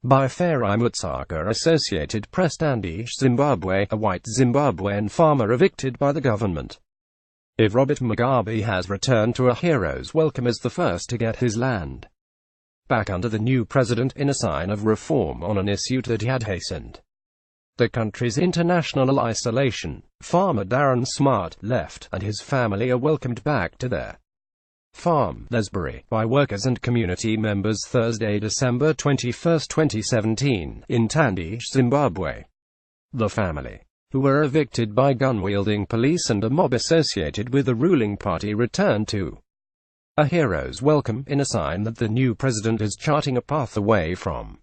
By Farai Mutsaka. Associated Press. Standish, Zimbabwe. A white Zimbabwean farmer evicted by the government. If Robert Mugabe has returned to a hero's welcome as the first to get his land back under the new president in a sign of reform on an issue that he had hastened the country's international isolation, farmer Darren Smart left, and his family are welcomed back to their farm, Lesbury, by workers and community members Thursday, December 21, 2017, in Standish, Zimbabwe. The family, who were evicted by gun-wielding police and a mob associated with the ruling party, returned to a hero's welcome in a sign that the new president is charting a path away from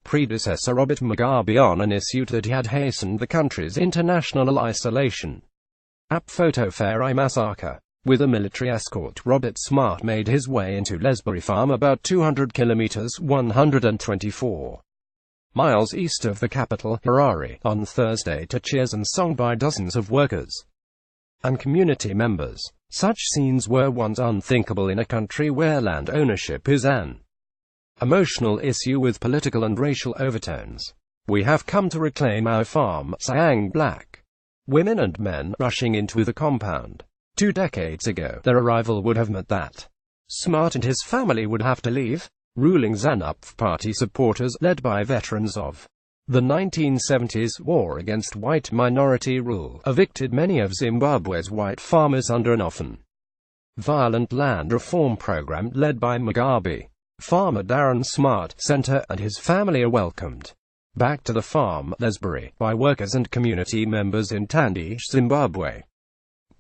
predecessor Robert Mugabe on an issue that he had hastened the country's international isolation. App photo. Farai massacre. With a military escort, Robert Smart made his way into Lesbury Farm, about 200 kilometers (124 miles) east of the capital, Harare, on Thursday to cheers and song by dozens of workers and community members. Such scenes were once unthinkable in a country where land ownership is an emotional issue with political and racial overtones. "We have come to reclaim our farm," sang black women and men rushing into the compound. 2 decades ago, their arrival would have meant that Smart and his family would have to leave. Ruling ZANU-PF party supporters, led by veterans of the 1970s war against white minority rule, evicted many of Zimbabwe's white farmers under an often violent land reform program led by Mugabe. Farmer Darren Smart Center and his family are welcomed back to the farm, Lesbury, by workers and community members in Standish, Zimbabwe.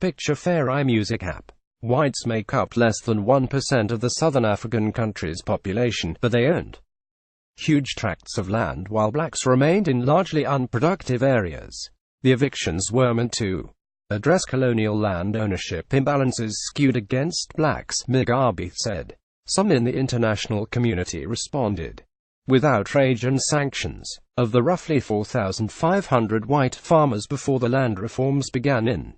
Picture. Farai music app. Whites make up less than 1% of the southern African country's population, but they owned huge tracts of land while blacks remained in largely unproductive areas. The evictions were meant to address colonial land ownership imbalances skewed against blacks, Mugabe said. Some in the international community responded with outrage and sanctions. Of the roughly 4,500 white farmers before the land reforms began in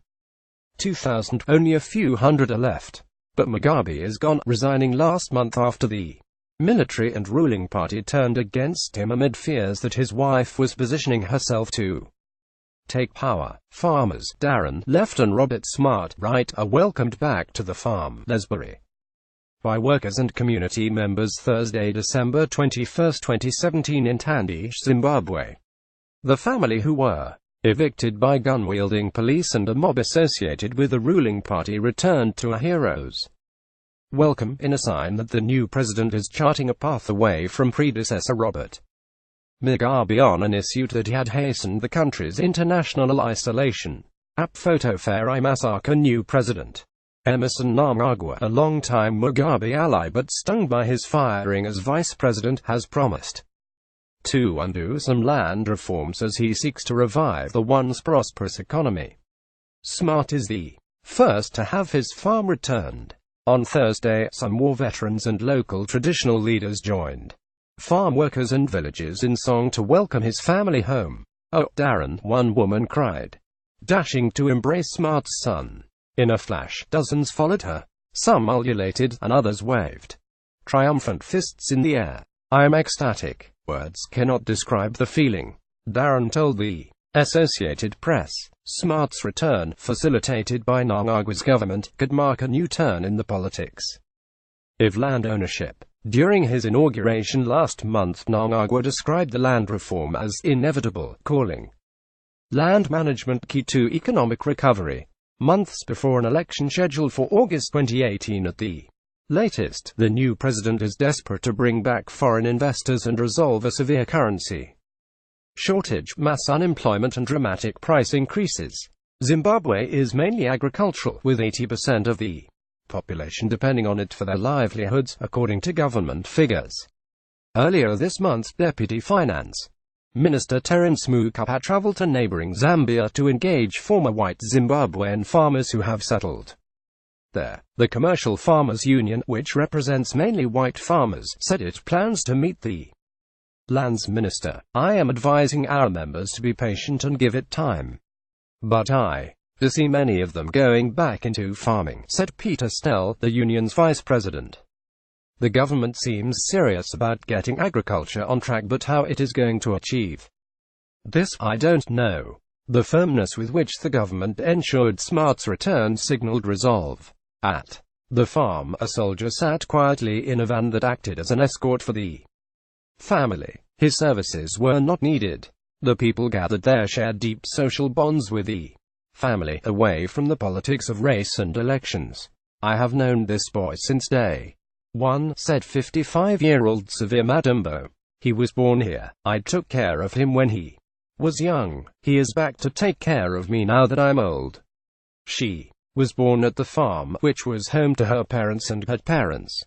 2000, only a few hundred are left. But Mugabe is gone, resigning last month after the military and ruling party turned against him amid fears that his wife was positioning herself to take power. Farmers Darren left and Robert Smart right are welcomed back to the farm, Lesbury, by workers and community members Thursday, December 21, 2017, in Standish, Zimbabwe. The family, who were evicted by gun-wielding police and a mob associated with the ruling party, returned to a hero's welcome in a sign that the new president is charting a path away from predecessor Robert Mugabe on an issue that he had hastened the country's international isolation. App photo. Farai massacre. New president Emmerson Mnangagwa, a longtime Mugabe ally but stung by his firing as vice president, has promised to undo some land reforms as he seeks to revive the once prosperous economy. Smart is the first to have his farm returned. On Thursday, some war veterans and local traditional leaders joined farm workers and villagers in song to welcome his family home. "Oh, Darren," one woman cried, dashing to embrace Smart's son. In a flash, dozens followed her. Some ululated, and others waved triumphant fists in the air. "I am ecstatic. Words cannot describe the feeling," Darren told the Associated Press. Smart's return, facilitated by Mnangagwa's government, could mark a new turn in the politics of land ownership. During his inauguration last month, Mnangagwa described the land reform as inevitable, calling land management key to economic recovery. Months before an election scheduled for August 2018 at the latest, the new president is desperate to bring back foreign investors and resolve a severe currency shortage, mass unemployment and dramatic price increases. Zimbabwe is mainly agricultural, with 80% of the population depending on it for their livelihoods, according to government figures. Earlier this month, Deputy Finance Minister Terence Mukapa traveled to neighboring Zambia to engage former white Zimbabwean farmers who have settled there. The Commercial Farmers Union, which represents mainly white farmers, said it plans to meet the lands minister. "I am advising our members to be patient and give it time. But I see many of them going back into farming," said Peter Snell, the union's vice president. The government seems serious about getting agriculture on track, but how it is going to achieve this, I don't know. The firmness with which the government ensured Smart's return signaled resolve. At the farm, a soldier sat quietly in a van that acted as an escort for the family. His services were not needed. The people gathered there shared deep social bonds with the family, away from the politics of race and elections. I have known this boy since day one, said 55-year-old Savir Madumbo. He was born here. I took care of him when he was young. He is back to take care of me now that I'm old. She was born at the farm, which was home to her parents and her parents.